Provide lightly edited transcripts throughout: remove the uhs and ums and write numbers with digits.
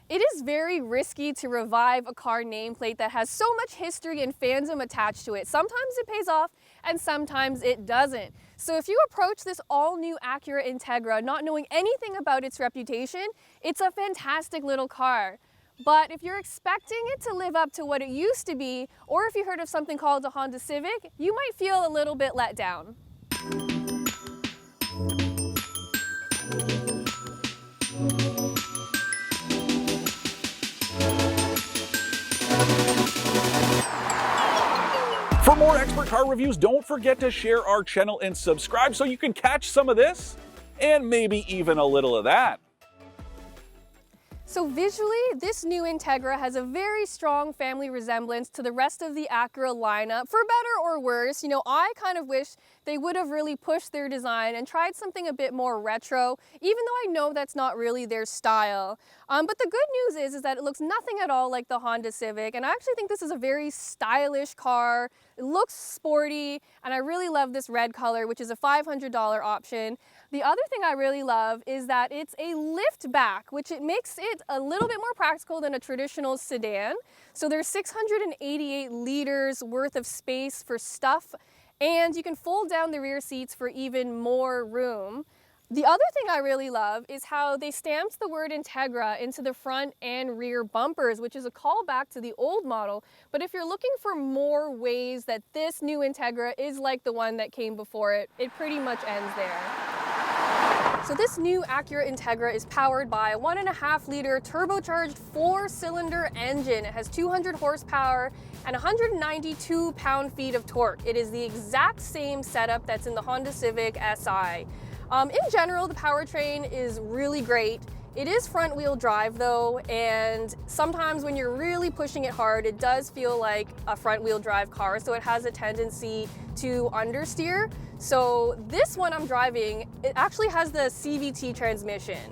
It is very risky to revive a car nameplate that has so much history and fandom attached to it. Sometimes it pays off and sometimes it doesn't. So if you approach this all-new Acura Integra not knowing anything about its reputation, it's a fantastic little car. But if you're expecting it to live up to what it used to be, or if you heard of something called a Honda Civic, you might feel a little bit let down. For more expert car reviews, don't forget to share our channel and subscribe so you can catch some of this and maybe even a little of that. So visually, this new Integra has a very strong family resemblance to the rest of the Acura lineup, for better or worse. You know, I kind of wish they would have really pushed their design and tried something a bit more retro, even though I know that's not really their style. But the good news is that it looks nothing at all like the Honda Civic, and I actually think this is a very stylish car. It looks sporty, and I really love this red color, which is a $500 option. The other thing I really love is that it's a liftback, which it makes it a little bit more practical than a traditional sedan. So there's 688 liters worth of space for stuff, and you can fold down the rear seats for even more room. The other thing I really love is how they stamped the word Integra into the front and rear bumpers, which is a callback to the old model. But if you're looking for more ways that this new Integra is like the one that came before it, it pretty much ends there. So this new Acura Integra is powered by a 1.5-liter turbocharged 4-cylinder engine. It has 200 horsepower and 192 pound-feet of torque. It is the exact same setup that's in the Honda Civic Si. In general, the powertrain is really great. It is front-wheel drive though, and sometimes when you're really pushing it hard, it does feel like a front-wheel drive car, so it has a tendency to understeer. So this one I'm driving, it actually has the CVT transmission,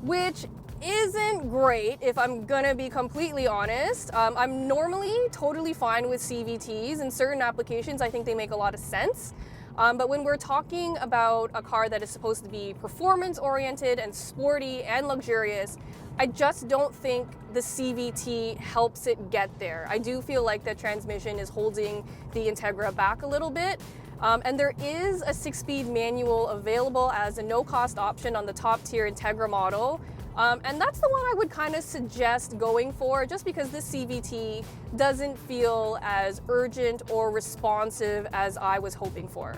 which isn't great if I'm gonna be completely honest. I'm normally totally fine with CVTs. In certain applications, I think they make a lot of sense. But when we're talking about a car that is supposed to be performance-oriented and sporty and luxurious, I just don't think the CVT helps it get there. I do feel like the transmission is holding the Integra back a little bit. And there is a 6-speed manual available as a no-cost option on the top-tier Integra model. And that's the one I would kind of suggest going for, just because this CVT doesn't feel as urgent or responsive as I was hoping for.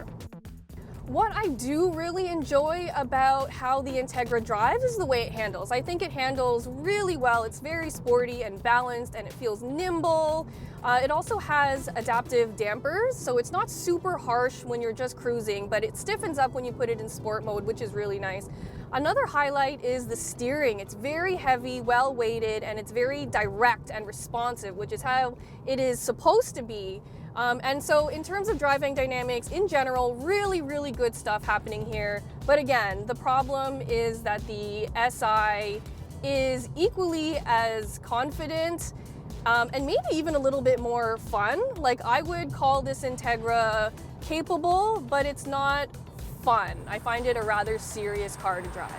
What I do really enjoy about how the Integra drives is the way it handles. I think it handles really well. It's very sporty and balanced, and it feels nimble. It also has adaptive dampers, so it's not super harsh when you're just cruising, but it stiffens up when you put it in sport mode, which is really nice. Another highlight is the steering. It's very heavy, well weighted, and it's very direct and responsive, which is how it is supposed to be. And so in terms of driving dynamics in general, really, really good stuff happening here. But again, the problem is that the Si is equally as confident and maybe even a little bit more fun. Like, I would call this Integra capable, but it's not fun. I find it a rather serious car to drive.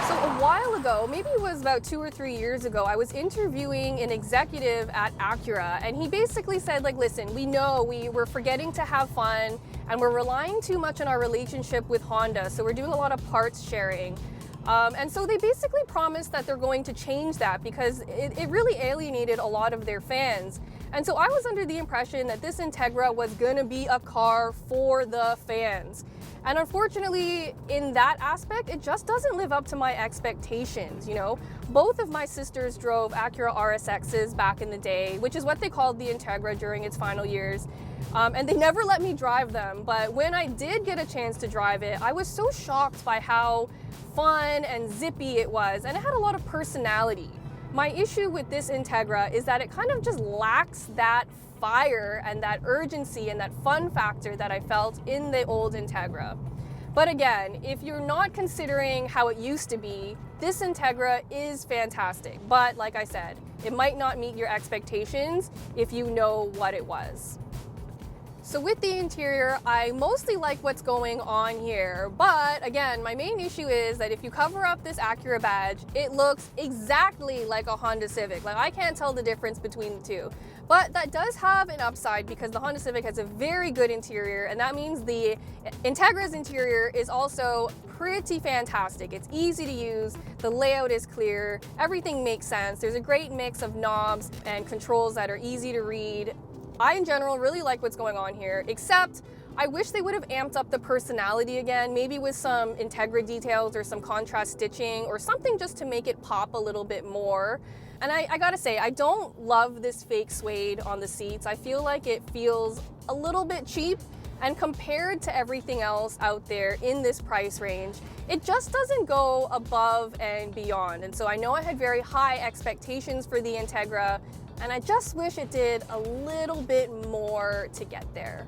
So a while ago, maybe it was about 2 or 3 years ago, I was interviewing an executive at Acura, and he basically said, like, listen, we know we're forgetting to have fun and we're relying too much on our relationship with Honda, so we're doing a lot of parts sharing. And so they basically promised that they're going to change that because it really alienated a lot of their fans. And so I was under the impression that this Integra was gonna be a car for the fans. And unfortunately, in that aspect, it just doesn't live up to my expectations, you know? Both of my sisters drove Acura RSXs back in the day, which is what they called the Integra during its final years. And they never let me drive them, but when I did get a chance to drive it, I was so shocked by how fun and zippy it was, and it had a lot of personality. My issue with this Integra is that it kind of just lacks that fire and that urgency and that fun factor that I felt in the old Integra. But again, if you're not considering how it used to be, this Integra is fantastic. But like I said, it might not meet your expectations if you know what it was. So with the interior, I mostly like what's going on here, but again, my main issue is that if you cover up this Acura badge, it looks exactly like a Honda Civic. Like, I can't tell the difference between the two. But that does have an upside because the Honda Civic has a very good interior, and that means the Integra's interior is also pretty fantastic. It's easy to use, the layout is clear, everything makes sense. There's a great mix of knobs and controls that are easy to read. I, in general, really like what's going on here, except I wish they would have amped up the personality again, maybe with some Integra details or some contrast stitching or something just to make it pop a little bit more. And I gotta say, I don't love this fake suede on the seats. I feel like it feels a little bit cheap, and compared to everything else out there in this price range, it just doesn't go above and beyond. And so I know I had very high expectations for the Integra, and I just wish it did a little bit more to get there.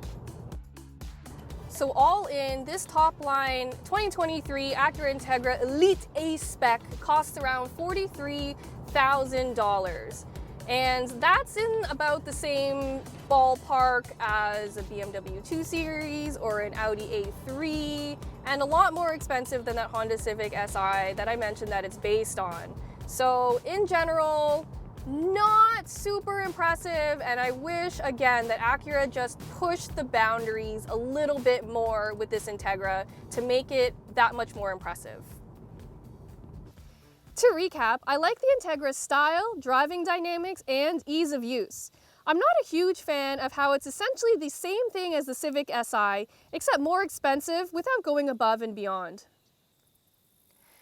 So all in, this top line 2023 Acura Integra Elite A spec costs around $43,000. And that's in about the same ballpark as a BMW 2 Series or an Audi A3, and a lot more expensive than that Honda Civic Si that I mentioned that it's based on. So in general, not super impressive, and I wish, again, that Acura just pushed the boundaries a little bit more with this Integra to make it that much more impressive. To recap, I like the Integra's style, driving dynamics, and ease of use. I'm not a huge fan of how it's essentially the same thing as the Civic Si, except more expensive without going above and beyond.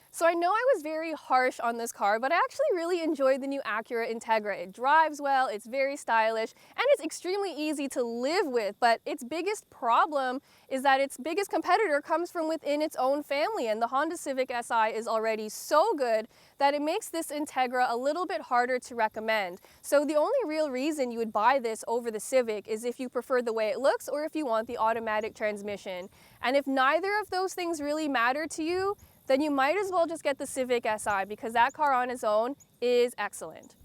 So I know I was very harsh on this car, but I actually really enjoyed the new Acura Integra. It drives well, it's very stylish, and it's extremely easy to live with, but its biggest problem is that its biggest competitor comes from within its own family, and the Honda Civic Si is already so good that it makes this Integra a little bit harder to recommend. So the only real reason you would buy this over the Civic is if you prefer the way it looks or if you want the automatic transmission. And if neither of those things really matter to you, then you might as well just get the Civic Si because that car on its own is excellent.